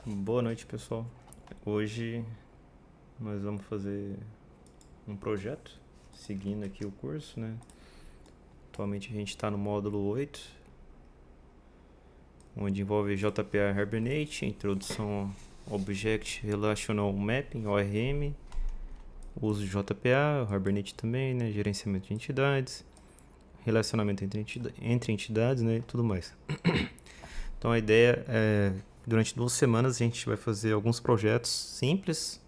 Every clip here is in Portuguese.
Boa noite, pessoal. Hoje nós vamos fazer um projeto, seguindo aqui o curso, né? Atualmente a gente está no módulo 8, onde envolve JPA Hibernate, introdução ao Object Relational Mapping, ORM, uso de JPA, o Hibernate também, né? Gerenciamento de entidades, relacionamento entre entidades, né? E tudo mais. Então a ideia é, durante 2 semanas a gente vai fazer alguns projetos simples,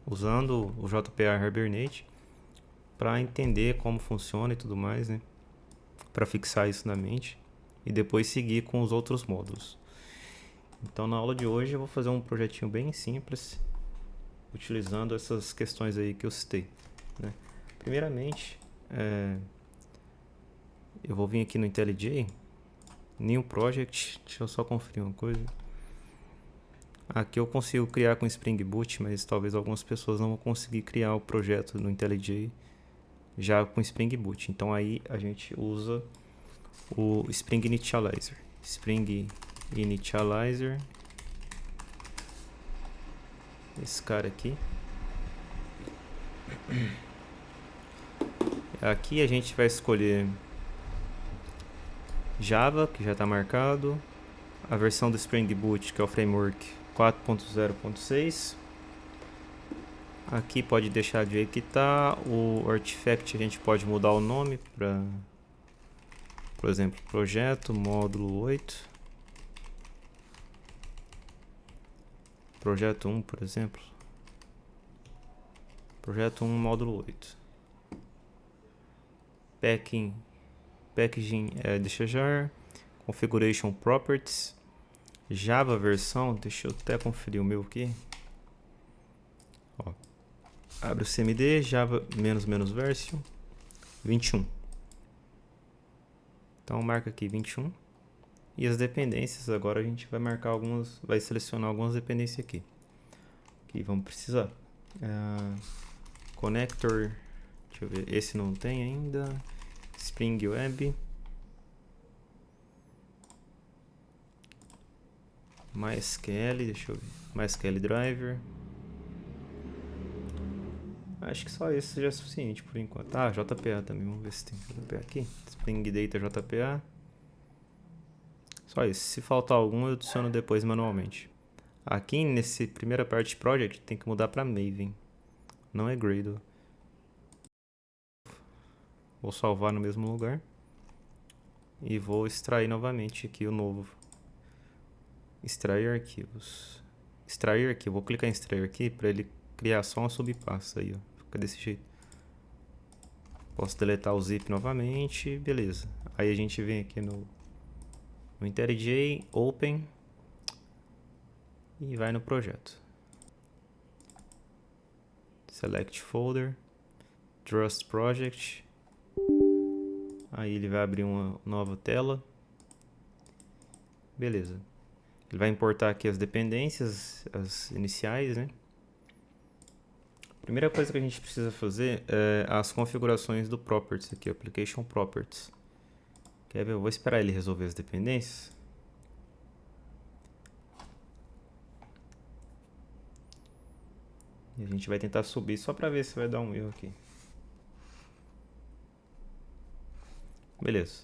usando o JPA Hibernate, para entender como funciona e tudo mais, né? Para fixar isso na mente e depois seguir com os outros módulos. Então, na aula de hoje eu vou fazer um projetinho bem simples, utilizando essas questões aí que eu citei, né? Primeiramente, eu vou vir aqui no IntelliJ, New Project, deixa eu só conferir uma coisa. Aqui eu consigo criar com Spring Boot, mas talvez algumas pessoas não vão conseguir criar o projeto no IntelliJ já com Spring Boot. Então aí a gente usa o Spring Initializer. Spring Initializer. Esse cara aqui. Aqui a gente vai escolher Java, que já está marcado. A versão do Spring Boot, que é o framework 4.0.6. Aqui pode deixar do jeito que está. O artifact a gente pode mudar o nome para, por exemplo, projeto módulo 8. Projeto 1, por exemplo. Projeto 1, módulo 8. Packaging deixa jar. Configuration Properties. Java versão, deixa eu até conferir o meu aqui. Ó, abre o CMD, Java --version 21. Então marca aqui 21. E as dependências, agora a gente vai marcar algumas, vai selecionar algumas dependências aqui. Que vamos precisar. Connector, deixa eu ver, esse não tem ainda. Spring Web. MySQL, deixa eu ver. MySQL Driver. Acho que só isso já é suficiente por enquanto. Ah, JPA também, vamos ver se tem JPA aqui. Spring Data JPA. Só isso. Se faltar algum, eu adiciono depois manualmente. Aqui nessa primeira parte de project tem que mudar para Maven. Não é Gradle. Vou salvar no mesmo lugar. E vou extrair novamente aqui o novo. Extrair arquivos. Extrair arquivo. Vou clicar em extrair aqui para ele criar só uma subpasta aí, ó. Fica desse jeito. Posso deletar o zip novamente, beleza. Aí a gente vem aqui no IntelliJ, Open e vai no projeto. Select Folder, Trust Project. Aí ele vai abrir uma nova tela. Beleza. Ele vai importar aqui as dependências, as iniciais, né? Primeira coisa que a gente precisa fazer é as configurações do Properties aqui, Application Properties. Quer ver? Eu vou esperar ele resolver as dependências. E a gente vai tentar subir só para ver se vai dar um erro aqui. Beleza.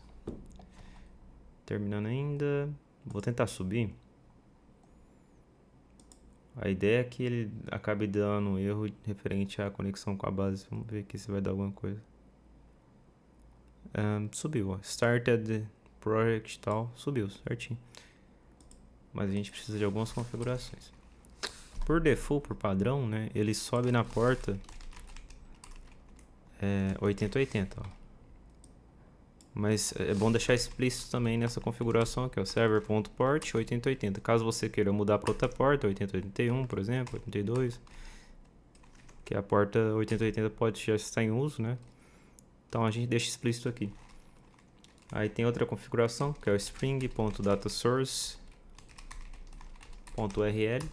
Terminando ainda. Vou tentar subir. A ideia é que ele acabe dando um erro referente à conexão com a base. Vamos ver aqui se vai dar alguma coisa. Subiu, ó. Started project e tal. Subiu, certinho. Mas a gente precisa de algumas configurações. Por default, por padrão, né? Ele sobe na porta 8080, ó. Mas é bom deixar explícito também nessa configuração aqui, ó, server.port 8080. Caso você queira mudar para outra porta, 8081, por exemplo, 82, que a porta 8080 pode já estar em uso, né? Então a gente deixa explícito aqui. Aí tem outra configuração, que é o spring.datasource.url.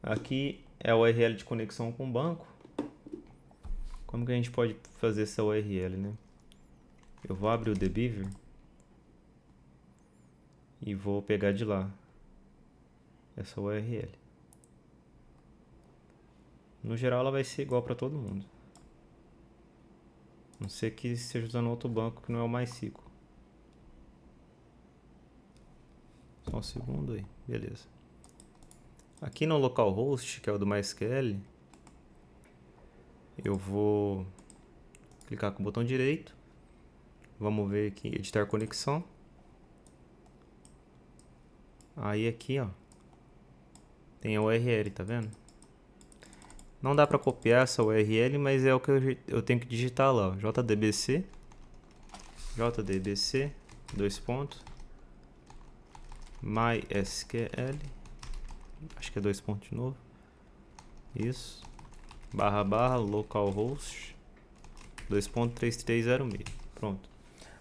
Aqui é a URL de conexão com o banco. Como que a gente pode fazer essa URL, né? Eu vou abrir o Debeaver e vou pegar de lá. essa URL. No geral, ela vai ser igual para todo mundo. A não ser que esteja usando outro banco que não é o MySQL. Só um segundo aí, beleza. Aqui no localhost, que é o do MySQL, eu vou clicar com o botão direito. Vamos ver aqui, editar conexão. Aí aqui, ó, tem a URL, tá vendo? Não dá para copiar essa URL, mas é o que eu tenho que digitar lá, ó. JDBC, dois pontos, MySQL, acho que é dois pontos de novo, isso, // localhost 2.3306, pronto.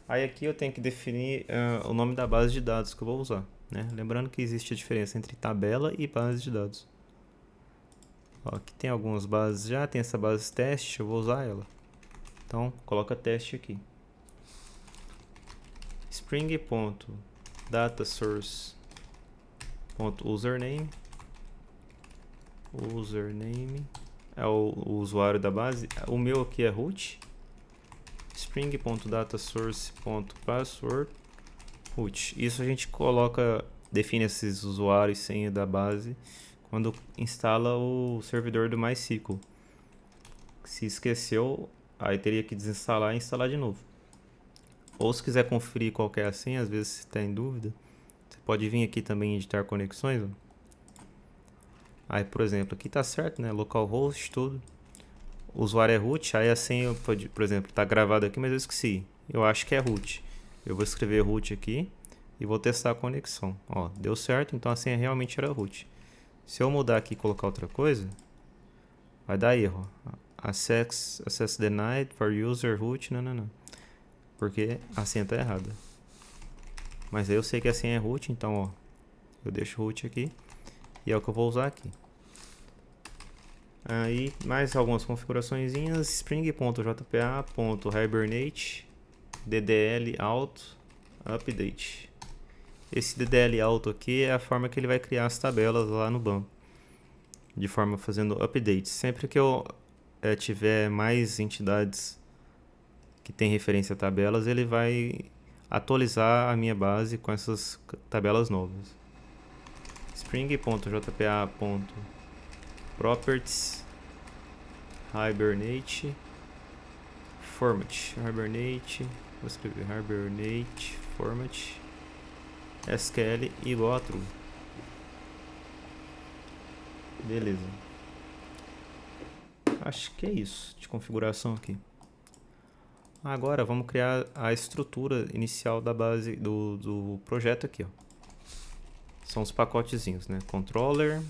Aí aqui eu tenho que definir o nome da base de dados que eu vou usar, né? Lembrando que existe a diferença entre tabela e base de dados. Ó, aqui tem algumas bases já, tem essa base teste, eu vou usar ela. Então, coloca teste aqui. Spring.datasource.username. Username é o usuário da base. O meu aqui é root. Spring.datasource.password root. Isso a gente coloca, define esses usuários e senha da base quando instala o servidor do MySQL. Se esqueceu, aí teria que desinstalar e instalar de novo. Ou se quiser conferir qual que é a senha, às vezes você está em dúvida, você pode vir aqui também em editar conexões. Ó. Aí, por exemplo, aqui tá certo, né? Localhost, tudo. O usuário é root, aí a senha, por exemplo, tá gravado aqui, mas eu esqueci. Eu acho que é root. Eu vou escrever root aqui e vou testar a conexão. Ó, deu certo, então a senha realmente era root. Se eu mudar aqui e colocar outra coisa, vai dar erro. Access denied for user root, não. Porque a senha tá errada. Mas aí eu sei que a senha é root, então ó, eu deixo root aqui e é o que eu vou usar aqui. Aí mais algumas configuraçõezinhas, spring.jpa.hibernate ddl auto update. Esse ddl auto aqui é a forma que ele vai criar as tabelas lá no banco, de forma fazendo updates. Sempre que eu tiver mais entidades que tem referência a tabelas, ele vai atualizar a minha base com essas tabelas novas. Spring.jpa.properties hibernate format. Hibernate, vou escrever hibernate format SQL igual a true. Beleza. Acho que é isso de configuração aqui. Agora vamos criar a estrutura inicial da base do projeto aqui, ó. São os pacotezinhos, né? Controller,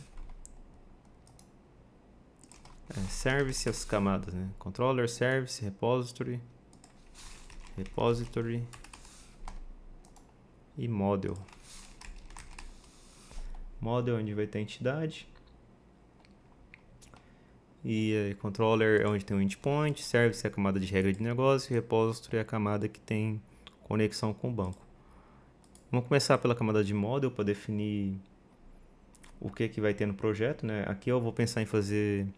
service, as camadas, né? Controller, service, repository e model. Model onde vai ter a entidade. E controller é onde tem o endpoint, service é a camada de regra de negócio, e repository é a camada que tem conexão com o banco. Vamos começar pela camada de model para definir o que vai ter no projeto, né? Aqui eu vou pensar em fazer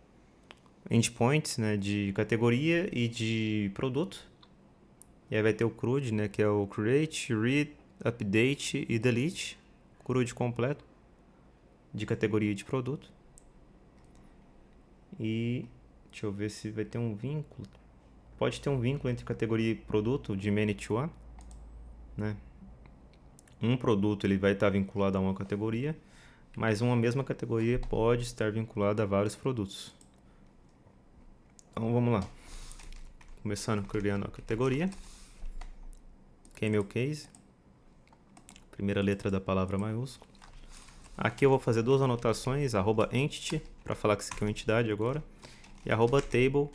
endpoints, né, de categoria e de produto. E aí vai ter o CRUD, né, que é o create, read, update e delete. CRUD completo de categoria e de produto. E deixa eu ver se vai ter um vínculo. Pode ter um vínculo entre categoria e produto de many to one, né? Um produto ele vai estar vinculado a uma categoria, mas uma mesma categoria pode estar vinculada a vários produtos. Então vamos lá. Começando criando a categoria, que é meu case. Primeira letra da palavra maiúsculo. Aqui eu vou fazer duas anotações, @entity, para falar que isso aqui é uma entidade agora, e @table,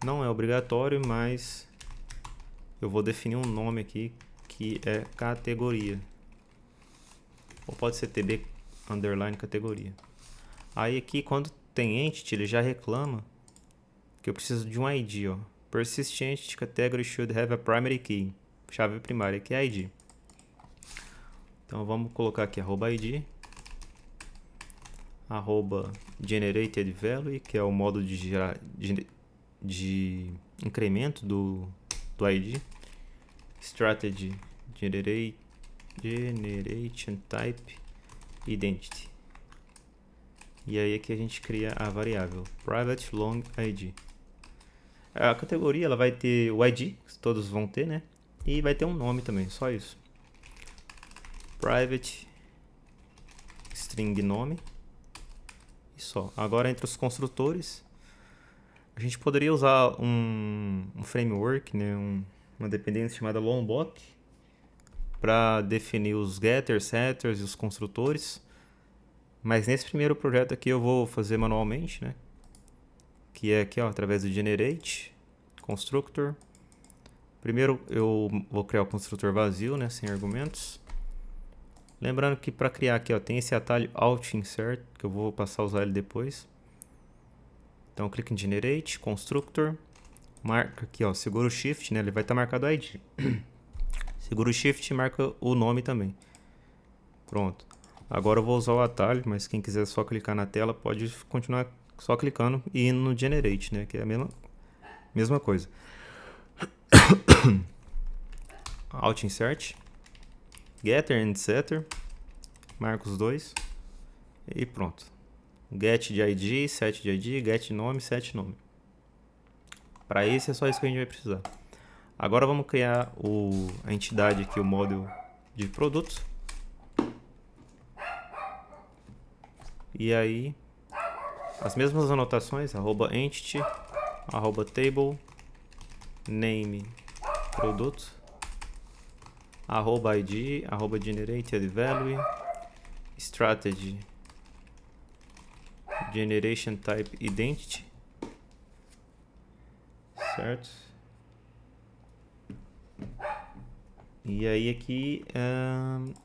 não é obrigatório, mas eu vou definir um nome aqui que é categoria. Ou pode ser tb underline categoria. Aí aqui quando tem entity, ele já reclama que eu preciso de um ID, ó. Persist entity category should have a primary key. Chave primária, que é ID. Então vamos colocar aqui @id. @GeneratedValue, que é o modo de gerar de incremento do ID. Strategy Generation Type Identity. E aí aqui a gente cria a variável Private Long ID. A categoria ela vai ter o ID, que todos vão ter, né? E vai ter um nome também, só isso. Private string nome. E só. Agora entre os construtores, a gente poderia usar um framework, né? Uma dependência chamada Lombok, para definir os getters, setters e os construtores. Mas nesse primeiro projeto aqui eu vou fazer manualmente, né? Que é aqui, ó, através do generate constructor. Primeiro eu vou criar o construtor vazio, né, sem argumentos. Lembrando que para criar aqui, ó, tem esse atalho Alt Insert, que eu vou passar a usar ele depois. Então clique em generate constructor, marca aqui, ó, segura o shift, né, ele vai estar marcado ID. Segura o shift e marca o nome também. Pronto. Agora eu vou usar o atalho, mas quem quiser só clicar na tela pode continuar só clicando e indo no generate, né, que é a mesma coisa. Alt Insert, Getter and Setter, marca os dois e pronto. Get de ID, set de ID, get nome, set nome. Para esse é só isso que a gente vai precisar. Agora vamos criar a entidade aqui, o model de produto. E aí, as mesmas anotações, @entity, @table, name, produto, @id, @GeneratedValue, strategy, generation type identity, certo? E aí aqui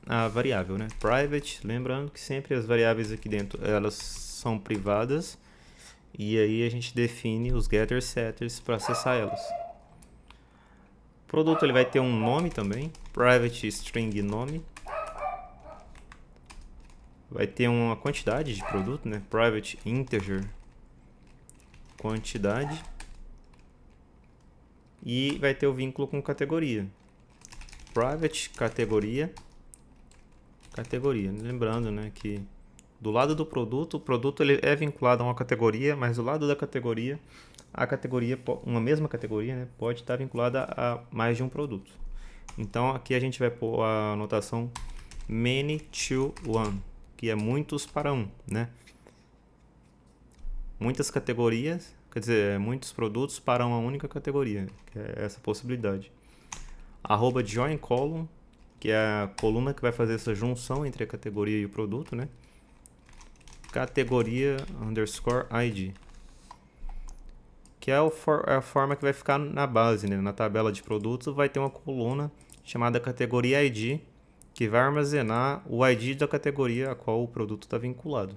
a variável, né? Private, lembrando que sempre as variáveis aqui dentro elas são privadas e aí a gente define os getters, setters para acessar elas. O produto ele vai ter um nome também, private string nome. Vai ter uma quantidade de produto, né? Private integer quantidade. E vai ter o vínculo com categoria. Private categoria. Lembrando, né, que do lado do produto, o produto ele é vinculado a uma categoria, mas do lado da categoria, uma mesma categoria, né, pode estar vinculada a mais de um produto. Então aqui a gente vai pôr a anotação many to one, que é muitos para um, né? Muitas categorias, quer dizer, muitos produtos para uma única categoria, que é essa possibilidade. @join column, que é a coluna que vai fazer essa junção entre a categoria e o produto, né? Categoria underscore ID, que é a forma que vai ficar na base, né? Na tabela de produtos vai ter uma coluna chamada categoria ID, que vai armazenar o ID da categoria a qual o produto está vinculado.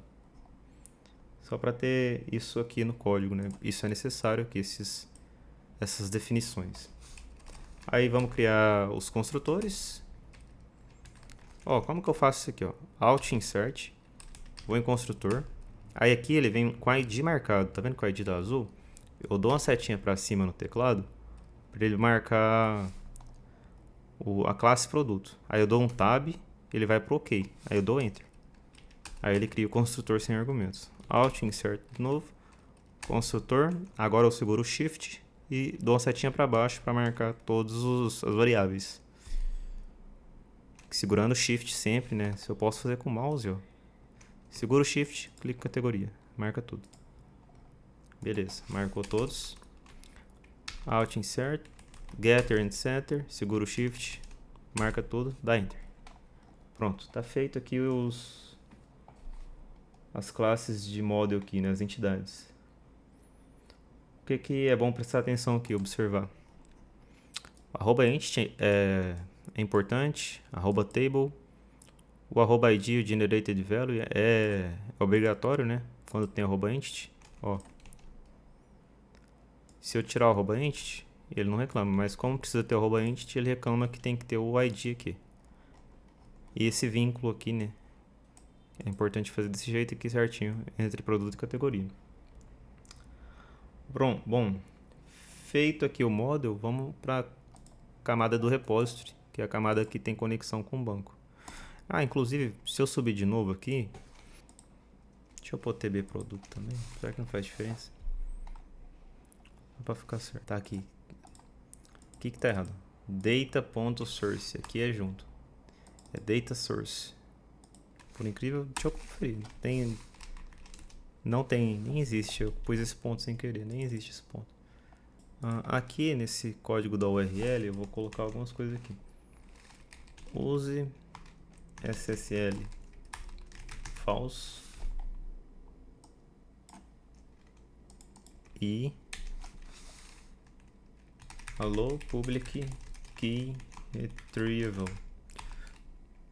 Só para ter isso aqui no código, né? Isso é necessário aqui, essas definições. Aí vamos criar os construtores. Ó, como que eu faço isso aqui, ó? Alt Insert, vou em construtor. Aí aqui ele vem com ID marcado, tá vendo que o ID tá azul? Eu dou uma setinha para cima no teclado para ele marcar a classe produto. Aí eu dou um tab, ele vai pro OK. Aí eu dou enter. Aí ele cria o construtor sem argumentos. Alt Insert de novo, construtor. Agora eu seguro o Shift e dou uma setinha para baixo para marcar todas as variáveis. Segurando o Shift sempre, né? Se eu posso fazer com o mouse, ó. Segura o Shift, clica em categoria, marca tudo. Beleza, marcou todos. Alt Insert, Getter and Setter, segura o Shift, marca tudo, dá Enter. Pronto, tá feito aqui as classes de model aqui, né, as entidades. O que é bom prestar atenção aqui, observar? @entity é importante, @table, o @id, o GeneratedValue é obrigatório, né, quando tem @entity, ó. Se eu tirar o @entity, ele não reclama, mas como precisa ter o @entity, ele reclama que tem que ter o ID aqui. E esse vínculo aqui, né, É importante fazer desse jeito aqui certinho, entre produto e categoria. Bom, feito aqui o model, vamos para a camada do repository, que é a camada que tem conexão com o banco. Inclusive, se eu subir de novo aqui, deixa eu pôr TB produto também, será que não faz diferença? Para ficar certo. Tá aqui. O que tá errado? Data.source, aqui é junto. É data source. Por incrível, deixa eu conferir. Não tem, nem existe. Eu pus esse ponto sem querer, nem existe esse ponto. Aqui nesse código da URL eu vou colocar algumas coisas aqui. Use SSL false e allow public key retrieval.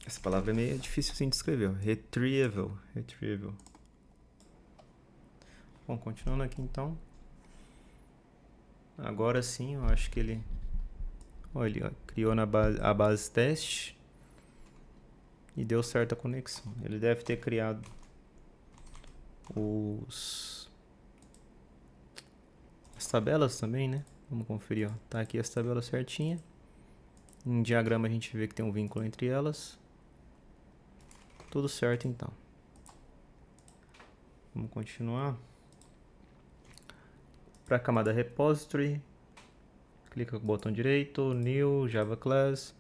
Essa palavra é meio difícil assim de escrever. Retrieval. Bom, continuando aqui então. Agora sim, eu acho que ele criou a base teste e deu certa conexão. Ele deve ter criado as tabelas também, né? Vamos conferir, ó. Tá aqui as tabelas certinha. Em diagrama a gente vê que tem um vínculo entre elas. Tudo certo então. Vamos continuar. Para a camada repository, clica com o botão direito, new, Java class.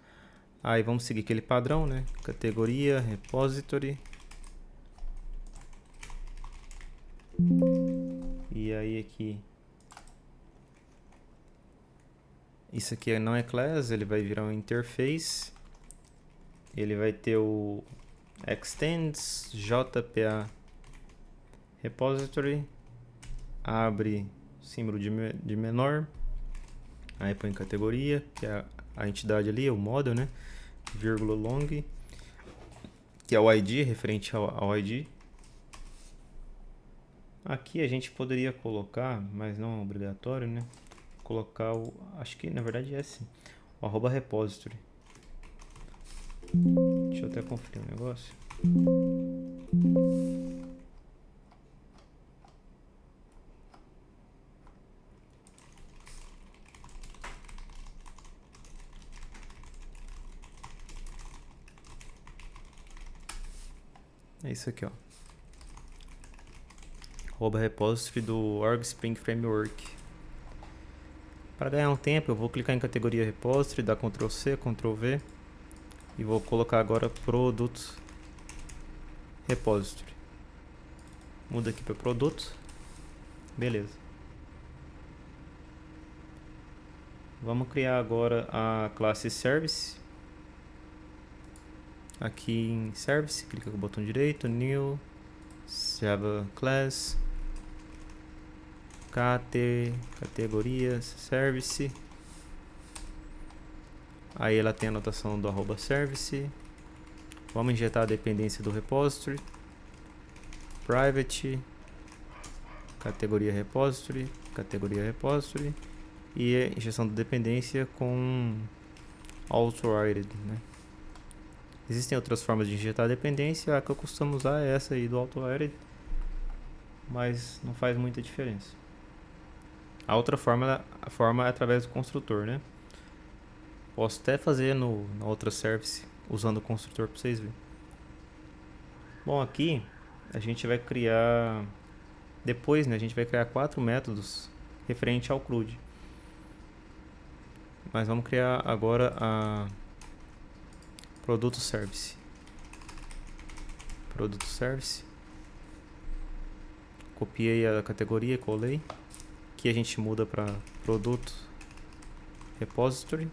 Aí vamos seguir aquele padrão, né? Categoria, repository. E aí aqui, isso aqui não é class, ele vai virar um interface. Ele vai ter o extends JPA repository, abre símbolo de menor, aí põe categoria, que é a entidade ali, o model, né? Vírgula long, que é o ID, referente ao ID. Aqui a gente poderia colocar, mas não é obrigatório, né? Colocar acho que na verdade é assim, o arroba repository. Deixa eu até conferir um negócio. É isso aqui, ó. Arroba repository do Org Spring Framework. Para ganhar um tempo, eu vou clicar em categoria repository, dar Ctrl C, Ctrl V e vou colocar agora produto repository. Muda aqui para produto. Beleza. Vamos criar agora a classe service. Aqui em service, clica com o botão direito, new, Java class, categoria service. Aí ela tem a anotação do arroba service. Vamos injetar a dependência do repository, private, categoria repository e a injeção de dependência com auto-written, né? Existem outras formas de injetar a dependência, a que eu costumo usar é essa aí do auto-written, mas não faz muita diferença. A outra forma é através do construtor, né? Posso até fazer na outra service usando o construtor para vocês verem. Bom, aqui a gente vai criar depois, né? A gente vai criar 4 métodos referente ao CRUD. Mas vamos criar agora a produto service. Copiei a categoria, colei. Aqui a gente muda para produto repository,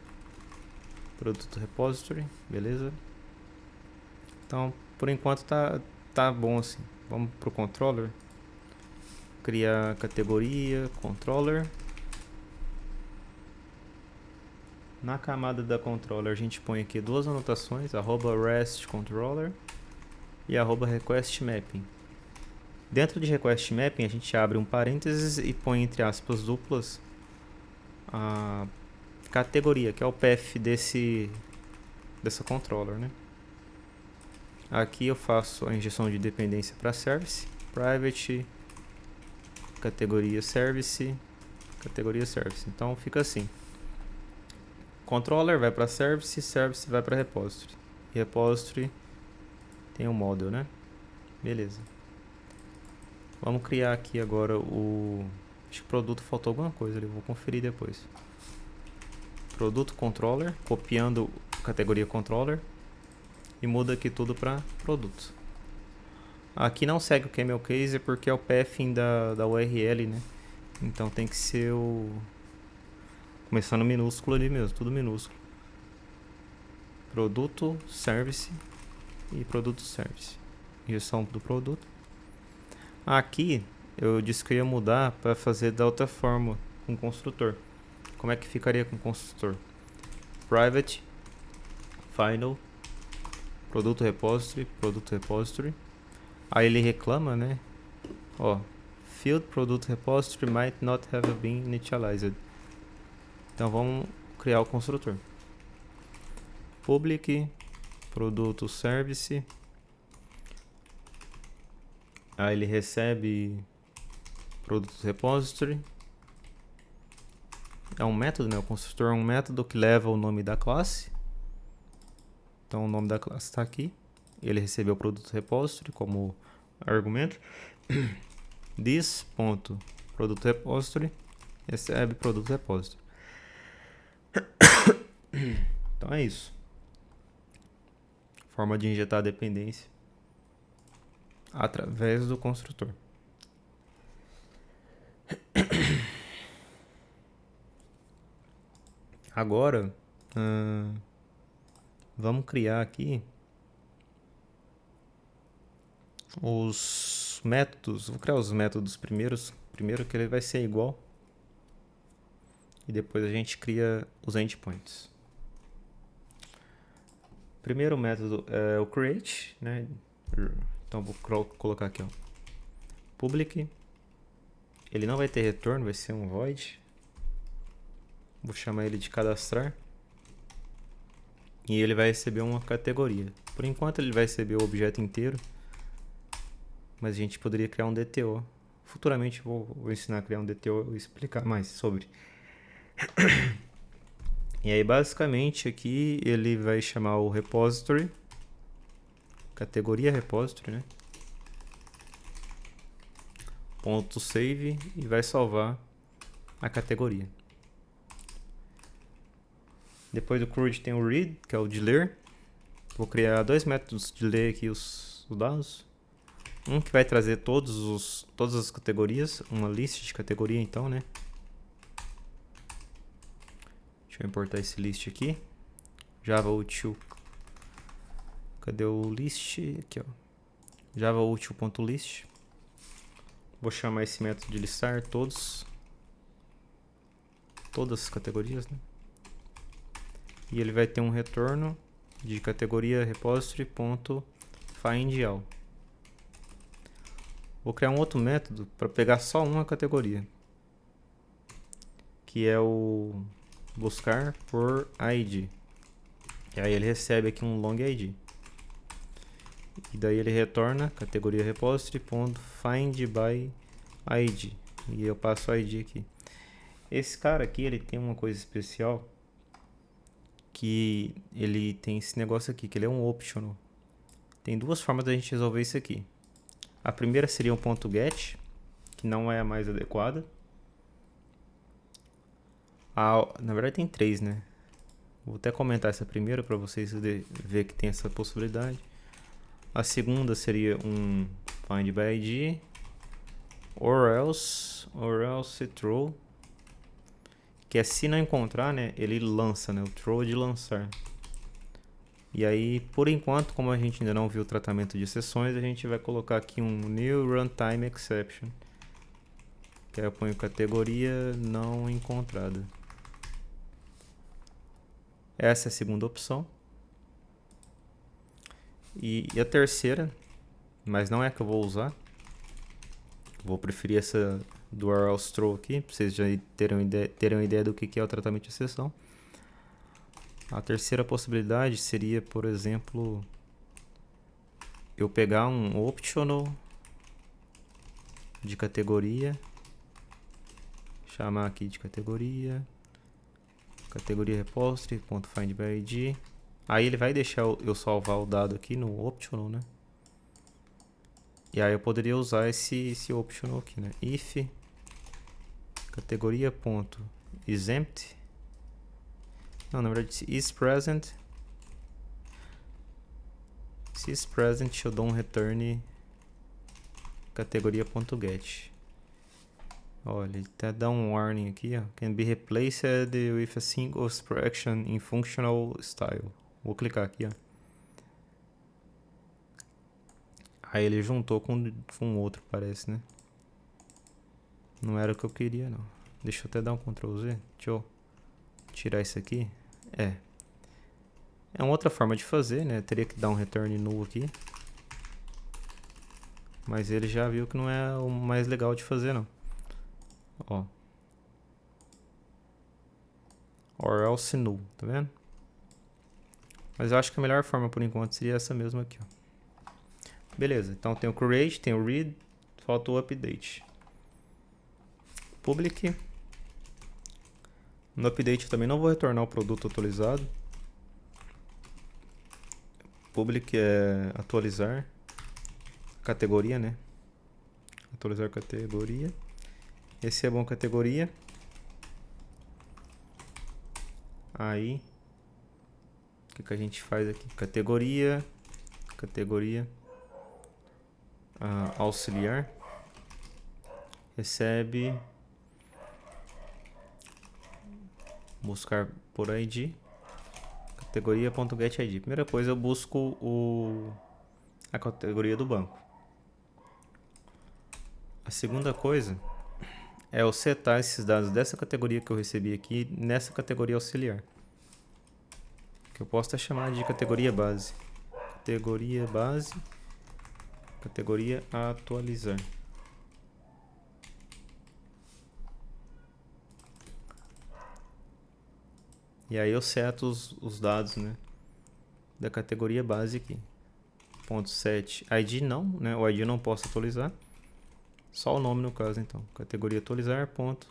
beleza? Então, por enquanto tá bom assim. Vamos pro controller. Criar categoria, controller. Na camada da controller a gente põe aqui duas anotações, @REST_controller e @request_mapping. Dentro de request mapping a gente abre um parênteses e põe entre aspas duplas a categoria, que é o path dessa controller, né? Aqui eu faço a injeção de dependência para service, private, categoria service, categoria service. Então fica assim: controller vai para service, service vai para repository. Repository tem um model, né? Beleza. Vamos criar aqui agora o... Acho que produto faltou alguma coisa ali, vou conferir depois. Produto controller, copiando categoria controller e muda aqui tudo para produto. Aqui não segue o camel case porque é o pathing da URL, né? Então tem que ser o... começando minúsculo ali mesmo, tudo minúsculo. Produto, service e produto service. Injeção do produto. Aqui eu disse que eu ia mudar para fazer da outra forma com construtor. Como é que ficaria com construtor? Private, final, produto repository. Aí ele reclama, né? Ó, field product repository might not have been initialized. Então vamos criar o construtor. Public, produto service. Aí ele recebe produto repository. É um método, né? O construtor é um método que leva o nome da classe. Então o nome da classe está aqui. Ele recebeu o produto repository como argumento. This.produto repository recebe produto repository. Então é isso. Forma de injetar a dependência através do construtor. Agora, vamos criar aqui os métodos. Vou criar os métodos primeiro que ele vai ser igual. E depois a gente cria os endpoints. Primeiro método é o create, né? Então vou colocar aqui, ó, public. Ele não vai ter retorno, vai ser um void. Vou chamar ele de cadastrar. E ele vai receber uma categoria. Por enquanto ele vai receber o objeto inteiro. Mas a gente poderia criar um DTO. Futuramente vou ensinar a criar um DTO e explicar mais sobre. E aí basicamente aqui ele vai chamar o repository. Categoria repository, né? Ponto .save e vai salvar a categoria. Depois do CRUD tem o read, que é o de ler. Vou criar dois métodos de ler aqui os dados. Um que vai trazer todas as categorias, uma list de categoria então, né? Deixa eu importar esse list aqui. Java util. Cadê o list? Aqui, ó. Java util.list. Vou chamar esse método de listar todas as categorias, né? E ele vai ter um retorno de categoria repository.findAll. Vou criar um outro método para pegar só uma categoria, que é o buscar por ID. E aí ele recebe aqui um long ID. E daí ele retorna categoria repository.findById. E eu passo o ID aqui. Esse cara aqui, ele tem uma coisa especial, que ele tem esse negócio aqui, que ele é um optional. Tem duas formas da gente resolver isso aqui. A primeira seria um ponto .get, que não é a mais adequada. Na verdade tem três, né? Vou até comentar essa primeira para vocês verem que tem essa possibilidade. A segunda seria um find by ID, or else throw, que é se não encontrar, né, ele lança, né, o throw de lançar. E aí, por enquanto, como a gente ainda não viu o tratamento de exceções, a gente vai colocar aqui um new runtime exception, que aí eu ponho categoria não encontrada. Essa é a segunda opção. E a terceira, mas não é a que eu vou usar. Vou preferir essa do or else throw aqui, para vocês já terem uma ideia do que é o tratamento de exceção. A terceira possibilidade seria, por exemplo, eu pegar um optional de categoria, chamar aqui de categoria repository.findById. Aí ele vai deixar eu salvar o dado aqui no optional, né? E aí eu poderia usar esse optional aqui, né? If categoria.exempt. Não, na verdade, se is present, eu dou um return categoria.get. Olha, ele até dá um warning aqui, ó. Can be replaced with a single expression in functional style. Vou clicar aqui, ó. Aí ele juntou com outro, parece, né? Não era o que eu queria, não. Deixa eu até dar um Ctrl Z. Deixa eu tirar isso aqui. É uma outra forma de fazer, né? Eu teria que dar um return null aqui. Mas ele já viu que não é o mais legal de fazer, não. Ó. Or else null, tá vendo? Mas eu acho que a melhor forma por enquanto seria essa mesma aqui, ó. Beleza, então tem o create, tem o read, falta o update. Public. No update eu também não vou retornar o produto atualizado. Public é atualizar categoria, né? Atualizar categoria. Esse é bom categoria. Aí, o que a gente faz aqui? Categoria auxiliar recebe buscar por ID categoria.getID. Primeira coisa, eu busco a categoria do banco. A segunda coisa é eu setar esses dados dessa categoria que eu recebi aqui nessa categoria auxiliar, que eu posso até chamar de categoria base. Categoria atualizar. E aí eu seto os dados, né, da categoria base aqui. Ponto .set ID não, né? O ID eu não posso atualizar. Só o nome no caso, então. Categoria atualizar, ponto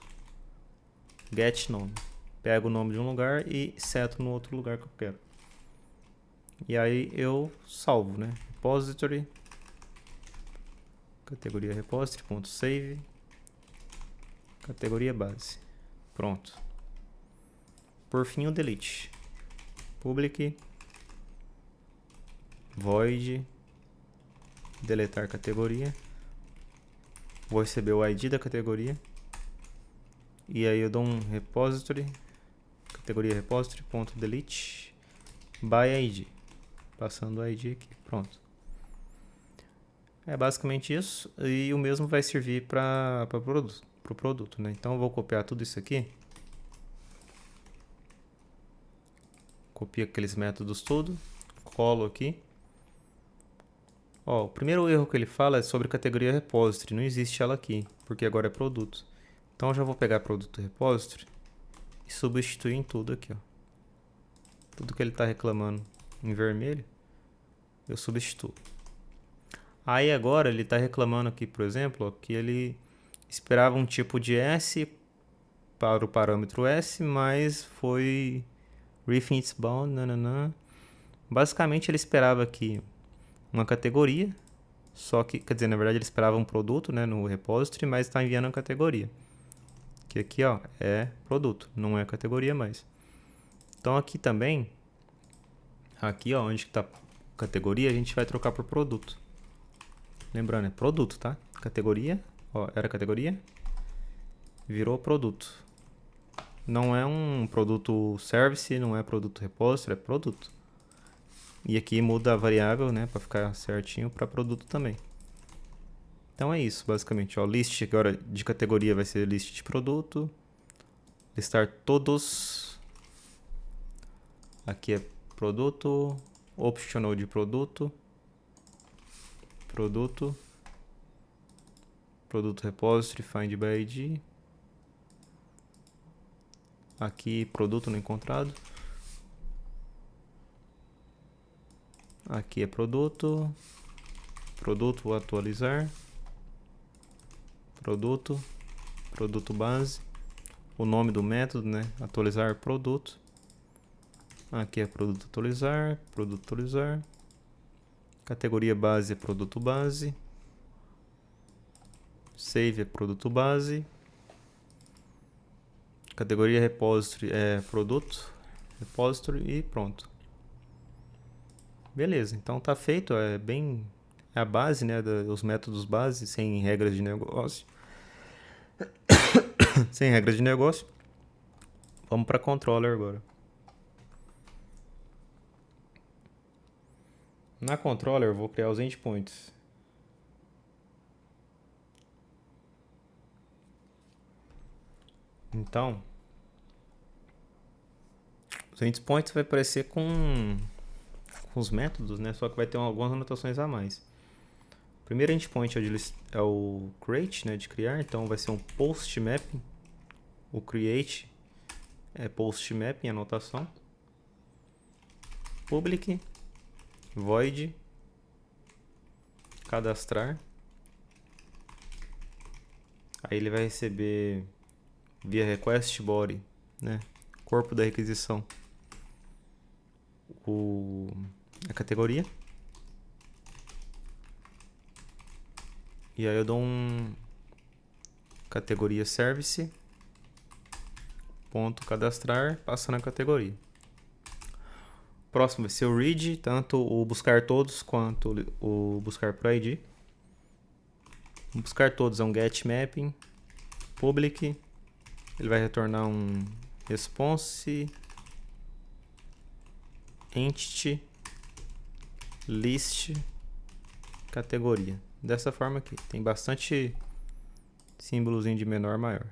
get nome. Pego o nome de um lugar e seto no outro lugar que eu quero. E aí eu salvo, né? Repository. Categoria repository, ponto save. Categoria base. Pronto. Por fim, o delete. Public. Void. Deletar categoria. Vou receber o ID da categoria. E aí eu dou um repository. Categoria repository.delete by ID. Passando o ID aqui. Pronto. É basicamente isso. E o mesmo vai servir para o produto, né? Então eu vou copiar tudo isso aqui. Copio aqueles métodos tudo. Colo aqui. Ó, o primeiro erro que ele fala é sobre categoria repository. Não existe ela aqui, porque agora é produto. Então eu já vou pegar produto repository e substituir em tudo aqui, ó. Tudo que ele está reclamando em vermelho, eu substituo. Aí agora ele está reclamando aqui, por exemplo, ó, que ele esperava um tipo de S para o parâmetro S, mas foi reference bound, nananã. Basicamente ele esperava aqui uma categoria, só que, quer dizer, na verdade ele esperava um produto, né, no repository, mas está enviando uma categoria. Que aqui, ó, é produto, não é categoria mais. Então aqui também, aqui, ó, onde está categoria, a gente vai trocar por produto. Lembrando, é produto, tá? Categoria, ó, era categoria, virou produto. Não é um produto service, não é produto repository, é produto. E aqui muda a variável, né, para ficar certinho para produto também. Então é isso, basicamente. Ó, list agora de categoria vai ser list de produto. Listar todos. Aqui é produto. Optional de produto. Produto repository, find by ID. Aqui produto não encontrado. Aqui é produto. produto, vou atualizar, produto, produto base, o nome do método, né? Atualizar produto. Aqui é produto atualizar, categoria base é produto base, save é produto base, categoria repository é produto, repository e pronto. Beleza, então tá feito, é a base, né, os métodos base, sem regras de negócio. Sem regras de negócio. Vamos para controller agora. Na controller eu vou criar os endpoints. Então, os endpoints vai aparecer com os métodos, né? Só que vai ter algumas anotações a mais. O primeiro endpoint é o create, né? De criar, então vai ser um post mapping. O create é post mapping, anotação. Public, void, cadastrar. Aí ele vai receber via request body, né? Corpo da requisição, a categoria. E aí eu dou categoria service ponto cadastrar, passa na categoria. Próximo vai ser o read, tanto o buscar todos quanto o buscar por ID. O buscar todos é um get mapping public, ele vai retornar um response entity list categoria. Dessa forma aqui, tem bastante símbolozinho de menor a maior.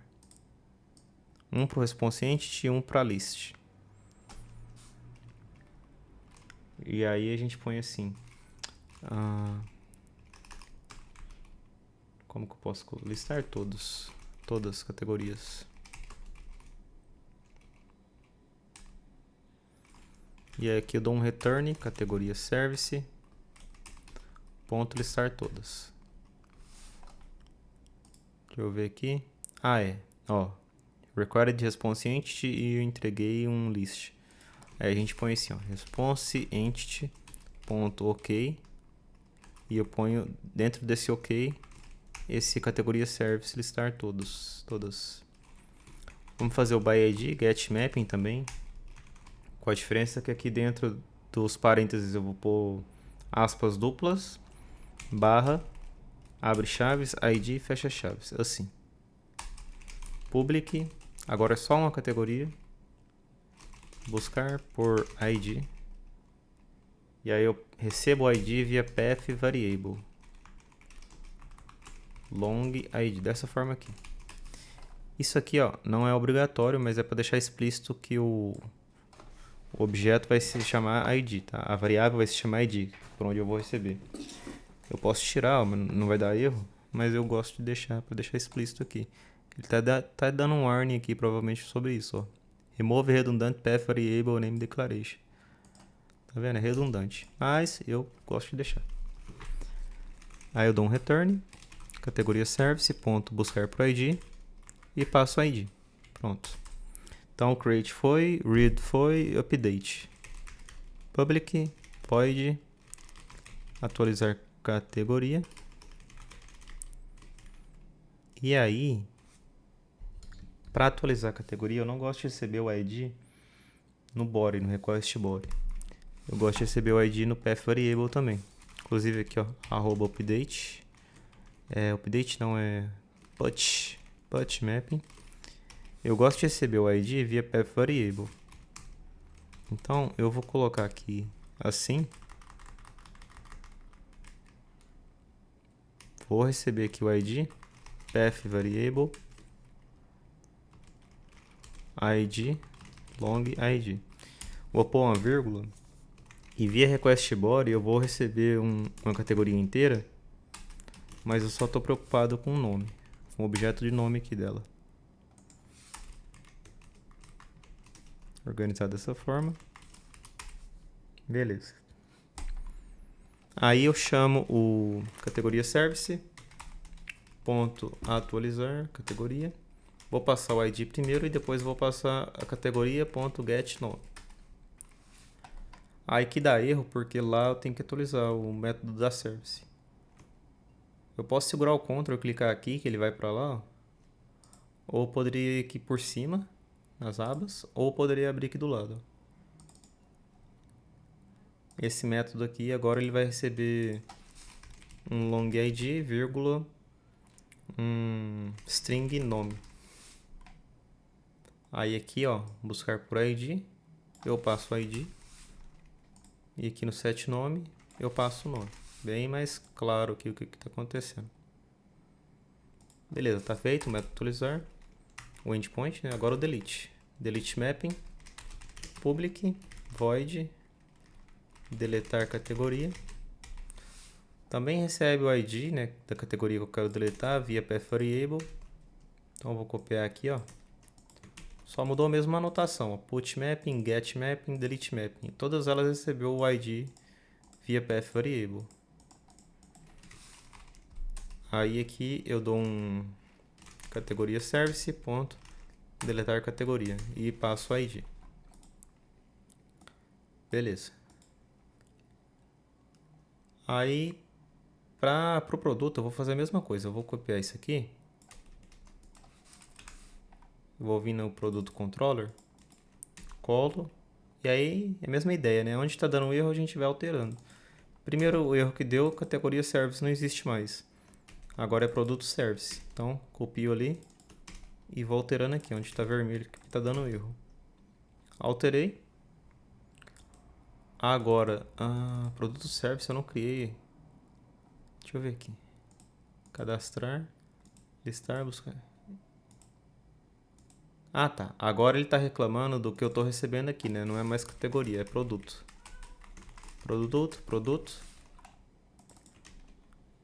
Um para o response entity e um para list. E aí a gente põe assim. Como que eu posso listar todas as categorias? E aí aqui eu dou um return, categoria service, ponto listar todas. Deixa eu ver aqui. Required response entity e eu entreguei um list. Aí a gente põe assim, response entity ponto ok, e eu ponho dentro desse ok esse categoria service listar todas. Vamos fazer o by ID, get mapping também, com a diferença que aqui dentro dos parênteses eu vou pôr aspas duplas, barra, abre chaves, ID, fecha chaves, assim. Public, agora é só uma categoria, buscar por ID, e aí eu recebo o ID via path variable, long ID, dessa forma aqui. Isso aqui, não é obrigatório, mas é para deixar explícito que o objeto vai se chamar ID, tá? A variável vai se chamar ID, por onde eu vou receber. Eu posso tirar, não vai dar erro, mas eu gosto de deixar, para deixar explícito aqui. Ele tá dando um warning aqui, provavelmente, sobre isso, Remove redundant path variable name declaration. Tá vendo? É redundante, mas eu gosto de deixar. Aí eu dou um return, categoria service, ponto buscar por ID, e passo o ID. Pronto. Então, create foi, read foi, update. Public, void, atualizar categoria. E aí, para atualizar a categoria, eu não gosto de receber o ID no body, no request body. Eu gosto de receber o ID no path variable também. Inclusive aqui, @update. Update não é put mapping. Eu gosto de receber o ID via path variable. Então, eu vou colocar aqui assim. Vou receber aqui o ID, path variable, ID, long ID. Vou pôr uma vírgula e via request body eu vou receber uma categoria inteira, mas eu só estou preocupado com o nome, com o objeto de nome aqui dela. Organizar dessa forma. Beleza. Aí eu chamo o categoria service, ponto atualizar categoria. Vou passar o ID primeiro e depois vou passar a categoria ponto get nome. Aí que dá erro porque lá eu tenho que atualizar o método da service. Eu posso segurar o Ctrl e clicar aqui que ele vai para lá, ó. Ou poderia ir aqui por cima nas abas, ou poderia abrir aqui do lado. Esse método aqui agora ele vai receber um long id, vírgula, um string nome. Aí aqui, ó, buscar por id, eu passo o id. E aqui no set nome, eu passo o nome. Bem mais claro aqui o que está acontecendo. Beleza, tá feito o método atualizar. O endpoint, né? Agora o delete. Delete mapping, public, void, deletar categoria. Também recebe o ID, né, da categoria que eu quero deletar via path variable. Então eu vou copiar aqui, ó. Só mudou a mesma anotação, ó. Put mapping, get mapping, delete mapping. Todas elas recebeu o ID via path variable. Aí aqui eu dou um categoria service, ponto, deletar categoria e passo o ID. Beleza. Aí para o produto eu vou fazer a mesma coisa. Eu vou copiar isso aqui. Vou vir no produto controller, colo, e aí é a mesma ideia, né? Onde está dando erro a gente vai alterando. Primeiro o erro que deu, categoria service não existe mais. Agora é produto service. Então copio ali e vou alterando aqui, onde está vermelho que está dando erro. Alterei. Agora, produto service eu não criei. Deixa eu ver aqui. Cadastrar, listar, buscar. Ah, tá. Agora ele está reclamando do que eu estou recebendo aqui, né? Não é mais categoria, é produto. Produto.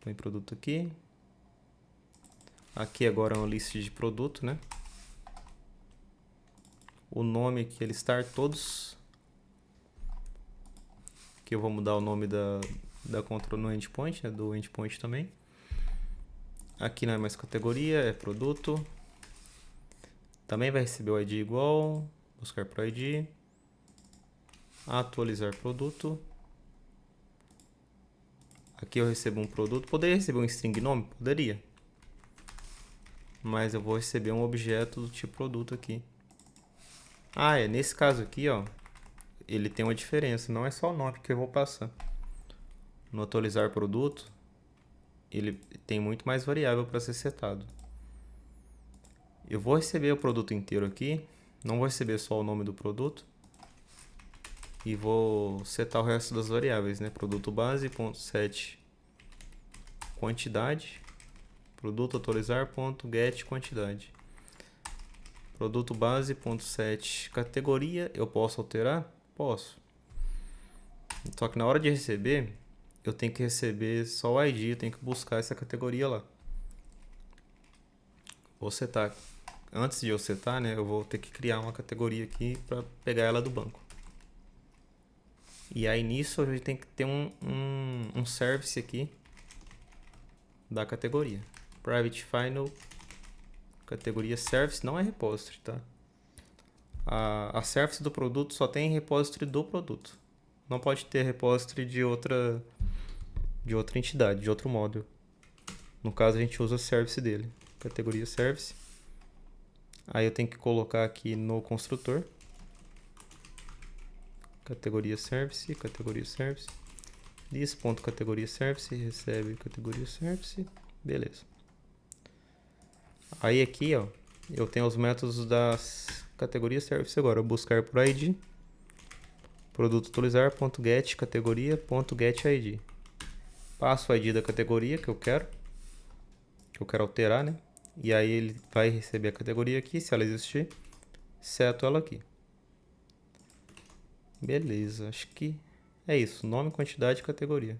Põe produto aqui. Aqui agora é uma lista de produto, né? O nome aqui é listar todos. Aqui eu vou mudar o nome da control no endpoint, né? Do endpoint também. Aqui não é mais categoria, é produto. Também vai receber o ID igual, buscar por ID, atualizar produto. Aqui eu recebo um produto, poderia receber um string nome? Poderia. Mas eu vou receber um objeto do tipo produto aqui. Nesse caso aqui, ó, ele tem uma diferença, não é só o nome que eu vou passar. No atualizar produto, ele tem muito mais variável para ser setado. Eu vou receber o produto inteiro aqui, não vou receber só o nome do produto. E vou setar o resto das variáveis, né? Produto base, ponto set quantidade. Produto atualizar, ponto get quantidade. Produto base, ponto set categoria. Eu posso alterar? Posso. Só que na hora de receber, eu tenho que receber só o ID, eu tenho que buscar essa categoria lá. Vou setar. Antes de eu setar, né, eu vou ter que criar uma categoria aqui para pegar ela do banco. E aí nisso a gente tem que ter um service aqui da categoria. Private Final, categoria service, não é repository, tá? A service do produto só tem repository do produto. Não pode ter repository de outra entidade, de outro módulo. No caso a gente usa o service dele. Categoria service. Aí eu tenho que colocar aqui no construtor. Categoria service. This.categoria service recebe categoria service. Beleza. Aí aqui, ó, eu tenho os métodos das categorias service agora. Eu buscar por ID. Produto atualizar, ponto get, categoria, ponto get ID. Passo o ID da categoria que eu quero alterar, né? E aí ele vai receber a categoria aqui, se ela existir, seto ela aqui. Beleza, acho que é isso. Nome, quantidade e categoria.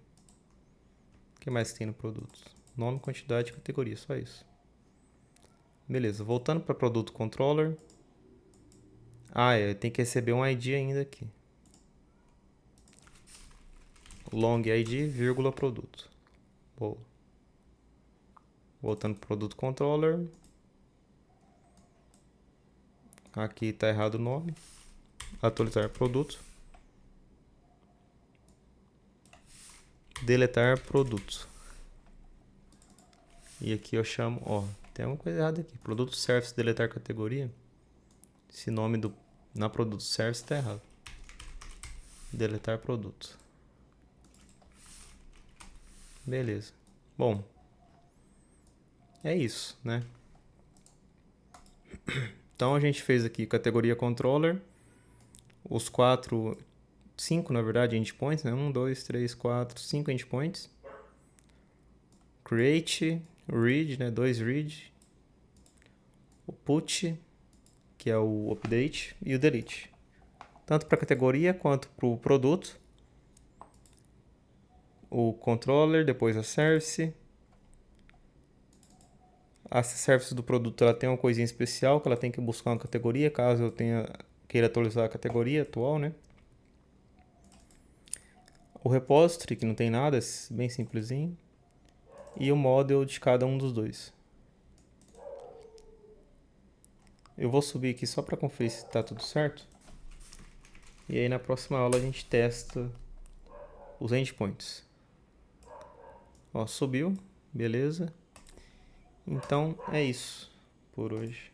O que mais tem no produto? Nome, quantidade e categoria, só isso. Beleza, voltando para produto controller. Tem que receber um ID ainda aqui. long id, vírgula, produto. Boa. Voltando pro produto controller. Aqui tá errado o nome. Atualizar produto. Deletar produto. E aqui eu chamo, ó, tem uma coisa errada aqui. Produto service, deletar categoria. Esse nome na produto service tá errado. Deletar produto. Beleza. Bom, é isso, né? Então a gente fez aqui categoria controller. Os 5 na verdade endpoints, né? 1, 2, 3, 4, 5 endpoints. Create, read, né? 2 read. O put, que é o update, e o delete. Tanto para a categoria quanto para o produto. O controller, depois a service. A service do produto ela tem uma coisinha especial que ela tem que buscar uma categoria, caso eu queira atualizar a categoria atual, né? O repository, que não tem nada, bem simplesinho. E o model de cada um dos dois. Eu vou subir aqui só para conferir se está tudo certo. E aí na próxima aula a gente testa os endpoints. Ó, subiu, beleza. Então é isso por hoje.